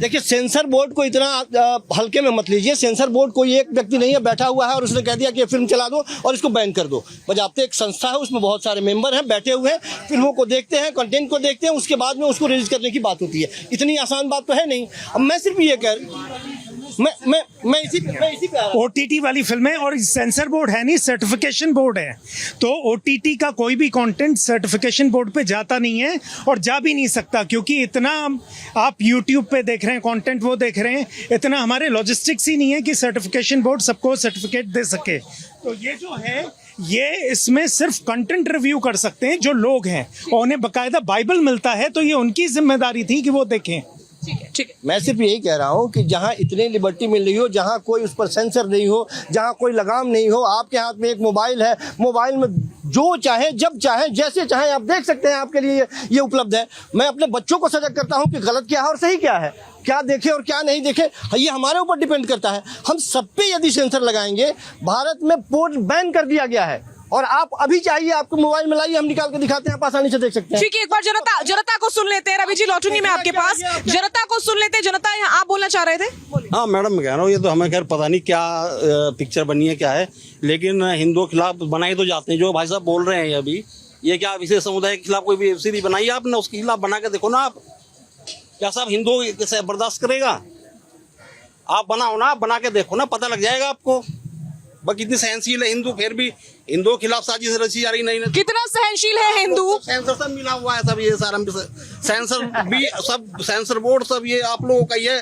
देखिए, sensor board को इतना हल्के में मत लीजिए। सेंसर बोर्ड कोई एक व्यक्ति नहीं है बैठा हुआ है और उसने कह दिया कि ये फिल्म चला दो और इसको बैन कर दो। बजाते एक संस्था है, उसमें बहुत सारे मेंबर हैं, बैठे हुए हैं, फिल्मों को देखते हैं, कंटेंट को देखते हैं, उसके बाद में उसको रिलीज करने की बात होती है। इतनी आसान बात तो है नहीं। अब मैं सिर्फ ये मैं इसी पे OTT वाली फिल्में, और सेंसर बोर्ड है नहीं, सर्टिफिकेशन बोर्ड है। तो OTT का कोई भी कंटेंट सर्टिफिकेशन बोर्ड पे जाता नहीं है और जा भी नहीं सकता, क्योंकि इतना आप YouTube पे देख रहे हैं कंटेंट, वो देख रहे हैं, इतना हमारे लॉजिस्टिक्स ही नहीं है कि सर्टिफिकेशन बोर्ड सबको सर्टिफिकेट दे सके। तो ये जो है, ये इसमें सिर्फ कंटेंट रिव्यू कर सकते हैं जो लोग हैं, और उन्हें बाकायदा बाइबल मिलता है, तो ये उनकी जिम्मेदारी थी कि वो देखें। ठीक है, मैं सिर्फ यही कह रहा हूँ कि जहाँ इतनी लिबर्टी मिल रही हो, जहाँ कोई उस पर सेंसर नहीं हो, जहाँ कोई लगाम नहीं हो, आपके हाथ में एक मोबाइल है, मोबाइल में जो चाहे, जब चाहे, जैसे चाहे आप देख सकते हैं, आपके लिए ये उपलब्ध है। मैं अपने बच्चों को सजग करता हूँ कि गलत क्या है और सही क्या है, क्या देखे और क्या नहीं देखे, ये हमारे ऊपर डिपेंड करता है। हम सब पे यदि सेंसर लगाएंगे, भारत में पोर्न बैन कर दिया गया है, और आप अभी चाहिए, आपको मोबाइल में लाइए, हम निकाल के दिखाते हैं, आप आसानी से देख सकते हैं। ठीक है, एक बार जनता को सुन लेते हैं। रवि जी, लौटूंगी मैं आपके पास। जनता को सुन लेते हैं। जनता, यहाँ आप बोलना चाह रहे थे? हाँ मैडम, मैं कह रहा हूँ, ये तो हमें खैर पता नहीं क्या पिक्चर बनी है, क्या है, लेकिन हिंदुओं के खिलाफ बनाए तो जाते हैं। जो भाई साहब बोल रहे हैं अभी, ये क्या विशेष समुदाय के खिलाफ कोई भी वेब सीरीज बनाई आपने, उसके खिलाफ बना के देखो ना आप। क्या साहब हिंदुओं से बर्दाश्त करेगा? आप बनाओ ना, आप बना के देखो ना, पता लग जाएगा आपको। बाकी कितनी सहनशील है हिंदू, फिर भी हिंदुओं के खिलाफ साजिश रची जा रही नहीं। कितना सहनशील है हिंदू? सेंसर सब मिला हुआ है, सब ये सारा सेंसर भी, सब सेंसर बोर्ड, सब ये आप लोगों का ये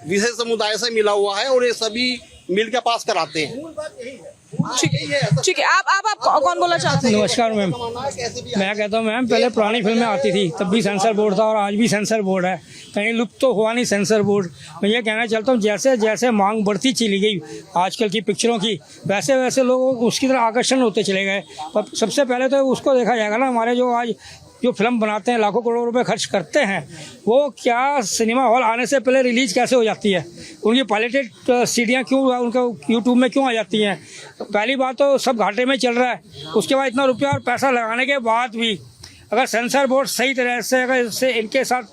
विशेष समुदाय से मिला हुआ है, और ये सभी मिल के पास कराते हैं। ठीक है, आप कौन बोलना चाहते हैं? नमस्कार मैम, मैं कहता हूँ मैम, पहले पुरानी फिल्में आती थी तब भी सेंसर बोर्ड था, और आज भी सेंसर बोर्ड है, कहीं लुप्त तो हुआ नहीं सेंसर बोर्ड। मैं ये कहना चाहता हूँ, जैसे जैसे मांग बढ़ती चली गई आजकल की पिक्चरों की, वैसे वैसे लोग उसकी तरफ आकर्षण होते चले गए। पर सबसे पहले तो उसको देखा जाएगा ना, हमारे जो आज जो फिल्म बनाते हैं, लाखों करोड़ रुपए खर्च करते हैं, वो क्या सिनेमा हॉल आने से पहले रिलीज कैसे हो जाती है, उनकी पायलेटेड सीडियाँ क्यों उनका यूट्यूब में क्यों आ जाती हैं। तो पहली बात तो सब घाटे में चल रहा है, उसके बाद इतना रुपया और पैसा लगाने के बाद भी अगर सेंसर बोर्ड सही तरह से अगर इससे इनके साथ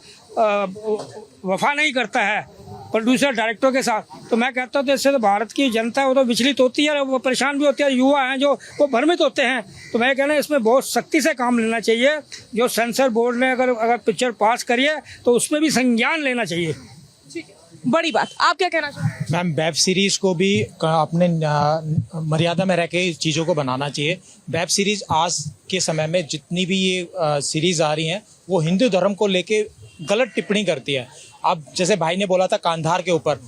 वफा नहीं करता है प्रोड्यूसर डायरेक्टर के साथ, तो मैं कहता हूँ तो इससे तो भारत की जनता है वो तो विचलित होती है, वो परेशान भी होती है, युवा हैं जो वो भ्रमित होते हैं। तो मैं कहना इसमें बहुत सख्ती से काम लेना चाहिए। जो सेंसर बोर्ड ने अगर पिक्चर पास करी है तो उसमें भी संज्ञान लेना चाहिए। बड़ी बात, आप क्या कहना चाहते हैं? मैम, वेब सीरीज़ को भी अपने मर्यादा में रह के चीज़ों को बनाना चाहिए। वेब सीरीज़ आज के समय में जितनी भी ये सीरीज़ आ रही हैं, वो हिंदू धर्म को लेके गलत टिप्पणी करती है। अब जैसे भाई ने बोला था कांधार के ऊपर,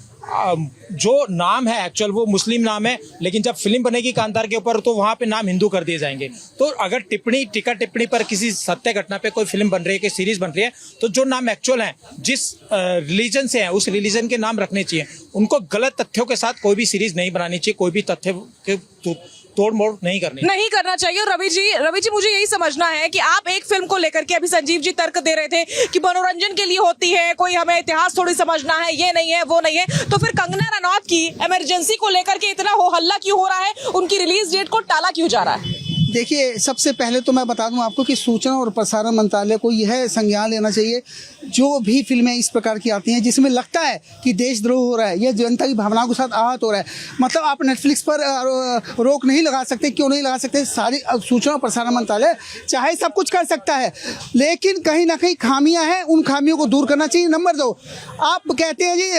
जो नाम है एक्चुअल वो मुस्लिम नाम है, लेकिन जब फिल्म बनेगी कांधार के ऊपर तो वहाँ पे नाम हिंदू कर दिए जाएंगे। तो अगर टीका टिप्पणी पर किसी सत्य घटना पे कोई फिल्म बन रही है, कि सीरीज बन रही है, तो जो नाम एक्चुअल हैं, जिस रिलीजन से हैं, उस रिलीजन के नाम रखने चाहिए। उनको गलत तथ्यों के साथ कोई भी सीरीज नहीं बनानी चाहिए, कोई भी तथ्य के तोड़ मोड़ नहीं करना चाहिए। रवि जी, मुझे यही समझना है कि आप एक फिल्म को लेकर के, अभी संजीव जी तर्क दे रहे थे कि मनोरंजन के लिए होती है, कोई हमें इतिहास थोड़ी समझना है, ये नहीं है वो नहीं है, तो फिर कंगना रनौत की इमरजेंसी को लेकर के इतना हो हल्ला क्यों हो रहा है, उनकी रिलीज डेट को टाला क्यों जा रहा है? देखिए, सबसे पहले तो मैं बता दूं आपको कि सूचना और प्रसारण मंत्रालय को यह संज्ञान लेना चाहिए, जो भी फिल्में इस प्रकार की आती हैं जिसमें लगता है कि देशद्रोह हो रहा है या जनता की भावनाओं के साथ आहत हो रहा है, मतलब आप नेटफ्लिक्स पर रोक नहीं लगा सकते। क्यों नहीं लगा सकते? सारी सूचना और प्रसारण मंत्रालय चाहे सब कुछ कर सकता है, लेकिन कहीं ना कहीं खामियां हैं, उन खामियों को दूर करना चाहिए। नंबर 2, आप कहते हैं जी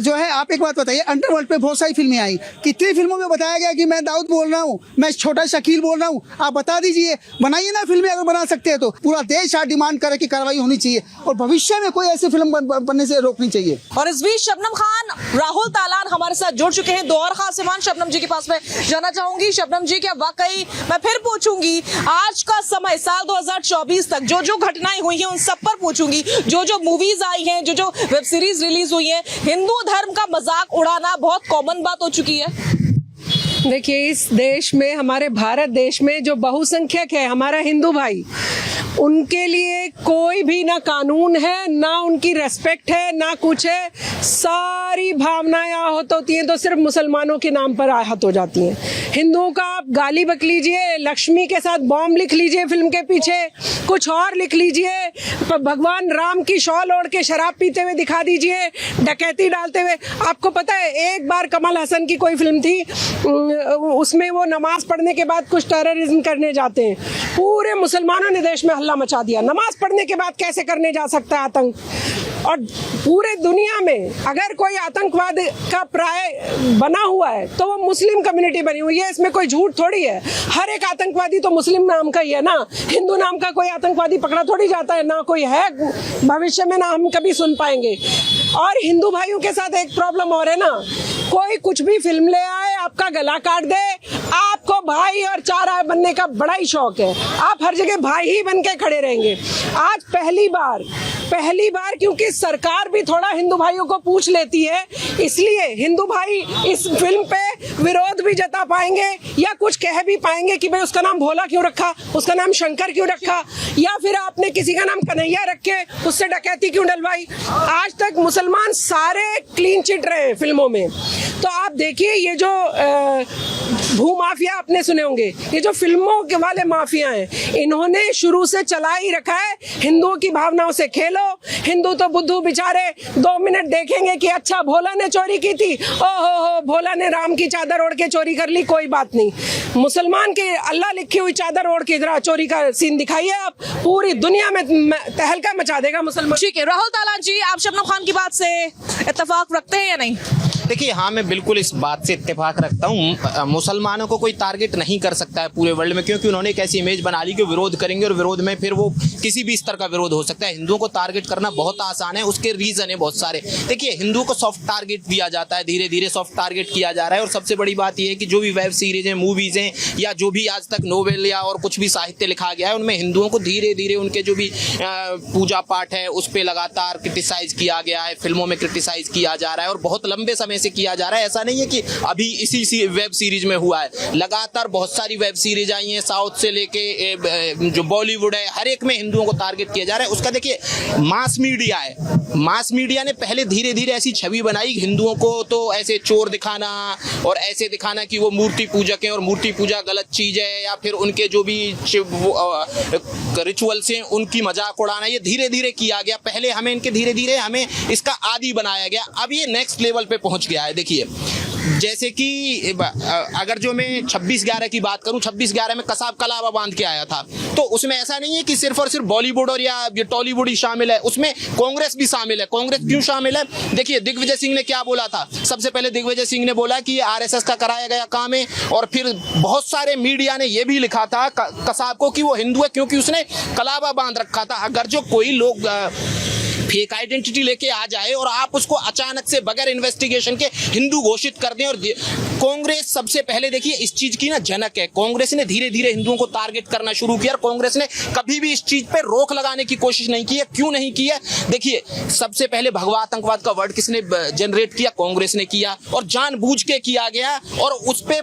जो है, आप एक बात बताइए, अंडरवर्ल्ड पे बहुत सारी फिल्में आई, कितनी फिल्मों में बताया गया कि मैं दाऊद बोल रहा हूँ, मैं छोटा शकील बोल रहा हूँ। आप बता दीजिए, बनाइए ना फिल्में, अगर बना सकते हैं तो। पूरा देश आज डिमांड करे कि कार्रवाई होनी चाहिए, और भविष्य में कोई ऐसी फिल्म बनने से रोकनी चाहिए। और इस बीच शबनम खान, राहुल तालान हमारे साथ जुड़ चुके हैं। दो और खास मेहमान शबनम जी के पास में जाना चाहूंगी। शबनम जी, क्या वाकई, मैं फिर पूछूंगी, आज का समय साल 2024 तक जो जो घटनाएं हुई हैं उन सब पर पूछूंगी, जो जो मूवीज आई हैं, जो जो वेब सीरीज रिलीज हुई हैं, हिंदू धर्म का मजाक उड़ाना बहुत कॉमन बात हो चुकी है। देखिए, इस देश में, हमारे भारत देश में जो बहुसंख्यक है हमारा हिंदू भाई, उनके लिए कोई भी ना कानून है, ना उनकी रेस्पेक्ट है, ना कुछ है। सारी भावनाएं आहत होती हैं तो सिर्फ मुसलमानों के नाम पर आहत हो जाती हैं। हिंदुओं का आप गाली बक लीजिए, लक्ष्मी के साथ बॉम्ब लिख लीजिए फिल्म के पीछे, कुछ और लिख लीजिए, भगवान राम की शॉल ओढ़ के शराब पीते हुए दिखा दीजिए, डकैती डालते हुए। आपको पता है एक बार कमल हसन की कोई फिल्म थी, उसमें वो नमाज पढ़ने के बाद कुछ टेररिज्म करने जाते हैं, पूरे मुसलमानों ने देश में हल्ला मचा दिया। नमाज पढ़ने के बाद कैसे करने जा सकता है आतंक? और पूरे दुनिया में अगर कोई आतंकवाद का प्राय बना हुआ है तो वो मुस्लिम कम्युनिटी बनी हुई है, इसमें कोई झूठ थोड़ी है। हर एक आतंकवादी तो मुस्लिम नाम का ही है ना, हिंदू नाम का कोई आतंकवादी पकड़ा थोड़ी जाता है, ना कोई है भविष्य में, ना हम कभी सुन पाएंगे। और हिंदू भाइयों के साथ एक प्रॉब्लम और है ना, कोई कुछ भी फिल्म ले आए, आपका गला काट दे, आपको भाई और चारा बनने का बड़ा ही शौक है, आप हर जगह भाई ही बन के खड़े रहेंगे। आज पहली बार क्योंकि सरकार भी थोड़ा हिंदू भाइयों को पूछ लेती है, इसलिए हिंदू भाई इस फिल्म पे विरोध भी जता पाएंगे या कुछ कह भी पाएंगे कि भाई उसका नाम भोला क्यों रखा, उसका नाम शंकर क्यों रखा, या फिर आपने किसी का नाम कन्हैया रख के उससे डकैती क्यों डलवाई। आज तक मुसलमान सारे क्लीन चिट रहे हैं फिल्मों में। तो आप देखिए ये जो भूमाफिया आपने सुने होंगे, ये जो फिल्मों के वाले माफिया हैं, इन्होंने शुरू से चला ही रखा है हिंदुओं की भावनाओं से खेलो। हिंदू तो बुद्धू बेचारे 2 मिनट देखेंगे कि अच्छा भोला ने चोरी की थी, ओहो भोला ने राम की चादर ओढ़ के चोरी कर ली, कोई बात नहीं। मुसलमान के अल्लाह लिखी हुई चादर ओढ़ के जरा चोरी का सीन दिखाइए, आप पूरी दुनिया में तहलका मचा देगा मुसलमान। ठीक है, राहुल तालान जी, आप शबनम खान की बात से इत्तेफाक रखते हैं या नहीं? देखिए, हाँ, मैं बिल्कुल इस बात से इत्तेफाक रखता हूँ। मुसलमानों को कोई टारगेट नहीं कर सकता है पूरे वर्ल्ड में, क्योंकि उन्होंने एक ऐसी इमेज बना ली कि विरोध करेंगे और विरोध में फिर वो किसी भी स्तर का विरोध हो सकता है। हिंदुओं को टारगेट करना बहुत आसान है, उसके रीजन है बहुत सारे। देखिए, हिंदुओं को सॉफ्ट टारगेट दिया जाता है, धीरे धीरे सॉफ्ट टारगेट किया जा रहा है। और सबसे बड़ी बात यह है कि जो भी वेब सीरीज हैं, मूवीज हैं, या जो भी आज तक नोवेल या और कुछ भी साहित्य लिखा गया है, उनमें हिंदुओं को धीरे धीरे उनके जो भी पूजा पाठ है उस पर लगातार क्रिटिसाइज किया गया है, फिल्मों में क्रिटिसाइज किया जा रहा है और बहुत लंबे समय से किया जा रहा है। ऐसा नहीं है कि अभी इसी वेब सीरीज में हुआ है, लगातार बहुत सारी वेब सीरीज आई हैं, साउथ से लेके जो बॉलीवुड है, हर एक में हिंदुओं को टारगेट किया जा रहा है। उसका देखिए, मास मीडिया है, मास मीडिया ने पहले धीरे धीरे ऐसी छवि बनाई हिंदुओं को तो ऐसे चोर दिखाना और ऐसे दिखाना कि वो मूर्ति पूजक हैं और मूर्ति पूजा गलत चीज है, या फिर उनके जो भी रिचुअल्स हैं उनकी मजाक उड़ाना, ये धीरे धीरे किया गया। पहले हमें इनके धीरे धीरे हमें इसका आदी बनाया गया, अब ये नेक्स्ट लेवल पे पहुंच गया है। देखिए, जैसे कि अगर जो मैं 26/11 की बात करूं, 26/11 में कसाब कलावा बांध के आया था, तो उसमें ऐसा नहीं है कि सिर्फ और सिर्फ बॉलीवुड और या टॉलीवुड ही शामिल है, उसमें कांग्रेस भी शामिल है। कांग्रेस क्यों शामिल है? देखिए, दिग्विजय सिंह ने क्या बोला था। सबसे पहले दिग्विजय सिंह ने बोला कि ये आरएसएस का कराया गया काम है, और फिर बहुत सारे मीडिया ने यह भी लिखा था कसाब को कि वो हिंदू है क्योंकि उसने कलावा बांध रखा था। अगर जो कोई लोग फेक आइडेंटिटी लेके आ जाए और आप उसको अचानक से बगैर इन्वेस्टिगेशन के हिंदू घोषित कर दें, और कांग्रेस सबसे पहले देखिए इस चीज की ना जनक है। कांग्रेस ने धीरे धीरे हिंदुओं को टारगेट करना शुरू किया और कांग्रेस ने कभी भी इस चीज पे रोक लगाने की कोशिश नहीं की है। क्यों नहीं की है? देखिए, सबसे पहले भगवा आतंकवाद का वर्ड किसने जनरेट किया? कांग्रेस ने किया, और जानबूझ के किया गया, और उस पे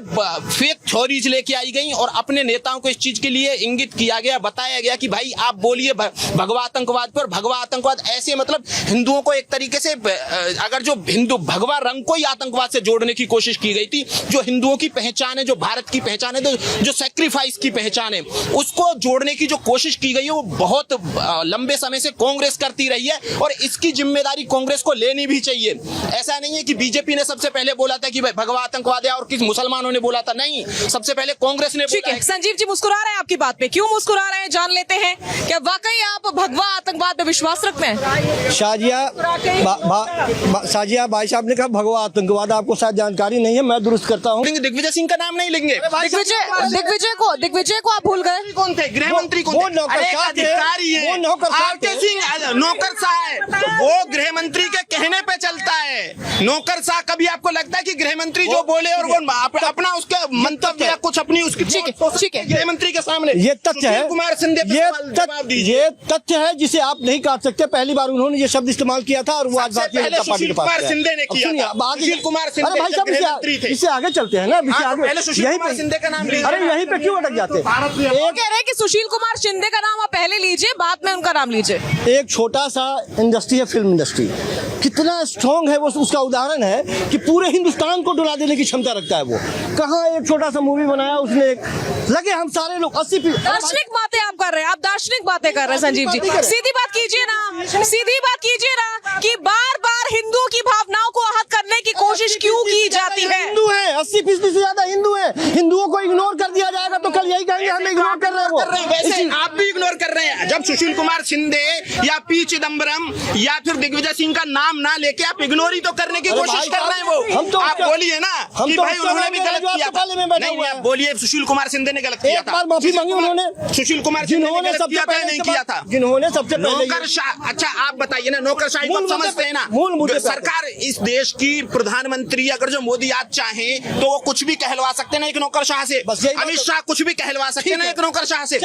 फेक थ्योरीज लेके आई गई और अपने नेताओं को इस चीज के लिए इंगित किया गया, बताया गया कि भाई आप बोलिए भगवा आतंकवाद पर। भगवा आतंकवाद ऐसे मतलब हिंदुओं को एक तरीके से, अगर जो हिंदू भगवा रंग को ही आतंकवाद से जोड़ने की कोशिश की गई थी, जो हिंदुओं की पहचान है, जो भारत की पहचान है, जो सैक्रिफाइस की पहचान है, उसको जोड़ने की जो कोशिश की गई है वो बहुत लंबे समय से कांग्रेस करती रही है, और इसकी जिम्मेदारी कांग्रेस को लेनी भी चाहिए। ऐसा नहीं है कि बीजेपी ने सबसे पहले बोला था कि भाई भगवा आतंकवाद है और किस मुसलमानों ने बोला था, नहीं, सबसे पहले कांग्रेस ने बोला है। संजीव जी मुस्कुरा रहे हैं आपकी बात पे, क्यों मुस्कुरा रहे हैं जान लेते हैं। क्या वाकई आप भगवा आतंकवाद पे विश्वास रखते हैं? शाजिया भाई साहब ने कहा भगवा आतंकवाद, आपको शायद जानकारी नहीं है, मैं दुरुस्त करता हूँ। दिग्विजय सिंह का नाम नहीं लेंगे। दिग्विजय को आप भूल गए? कौन थे? गृह मंत्री कौन थे? अधिकारी है, नौकरशाह है, वो गृह मंत्री के कहने पे चलता है। नौकरशाह, कभी आपको लगता है कि गृह मंत्री जो बोले और वो अपना उसके मंतव्य या कुछ अपनी उसकी, ठीक है, गृह मंत्री के सामने ये तथ्य है, कुमार सिंधे ये तथ्य है जिसे आप नहीं काट सकते। पहली बार उन्होंने ये शब्द इस्तेमाल किया था और वो आज भारतीय पहले जनता पार्टी के सुशील पास कुमार गया। शिंदे ने अब किया सुनिए, था। अब आगे- सुशील कुमार शिंदे अरे भाई साहब, जब गृहमंत्री थे। इससे आगे चलते हैं ना, इससे हाँ, तो आगे पहले सुशील यहीं कुमार पे- शिंदे का नाम लीजिए। अरे यहीं पे क्यों अटक जाते हैं? वो कह रहे हैं कि सुशील कुमार शिंदे का नाम आप पहले लीजिए, बाद में उनका नाम लीजिए। एक छोटा सा इंडस्ट्री है, फिल्म इंडस्ट्री, कितना स्ट्रॉन्ग है वो, उसका उदाहरण है कि पूरे हिंदुस्तान को डुला देने की क्षमता रखता है वो। कहाँ एक छोटा सा मूवी बनाया उसने, लगे हम सारे लोग 80 दार्शनिक बातें आप कर रहे हैं, आप दार्शनिक बातें कर रहे हैं संजीव जी। सीधी बात कीजिए ना, सीधी बात कीजिए ना कि बार बार हिंदुओं की भावनाओं को आहत करने की कोशिश क्यों की जाती है? हिंदू है, 80% से ज्यादा हिंदू है। हिंदुओं को इग्नोर कर दिया जाएगा तो कल यही कहेंगे हम इग्नोर कर रहे हैं वो। वैसे आप भी इग्नोर कर रहे हैं। जब सुशील कुमार शिंदे या पी चिदम्बरम या फिर दिग्विजय सिंह का नाम ना लेके आप इग्नोर ही तो करने की अरे कोशिश भाई कर रहे हैं वो। हम तो आप उसका- बोलिए ना हम कि तो भाई उसका उन्होंने नाम भी ले रहे गलत हैं जो किया आपके था। पाले में बैठा नहीं हुआ आप है। बोलिए सुशील कुमार शिंदे ने गलत किया एक था। बार माफी मांगी उन्होंने, सुशील कुमार शिंदे ने जिन्होंने गलत सबसे किया था या पहले नहीं किया था? जिन्होंने सबसे पहले नौकरशाह, अच्छा आप बताइए ना, नौकरशाही को मूल आप मुद्दे समझते पे- हैं ना? मूल मुद्दे पे सरकार इस देश की प्रधानमंत्री अगर जो मोदी आज चाहे तो वो कुछ भी कहलवा सकते हैं ना एक नौकरशाह से। बस यही बात- अमित शाह कुछ भी कहलवा सकते हैं ना एक नौकरशाह से।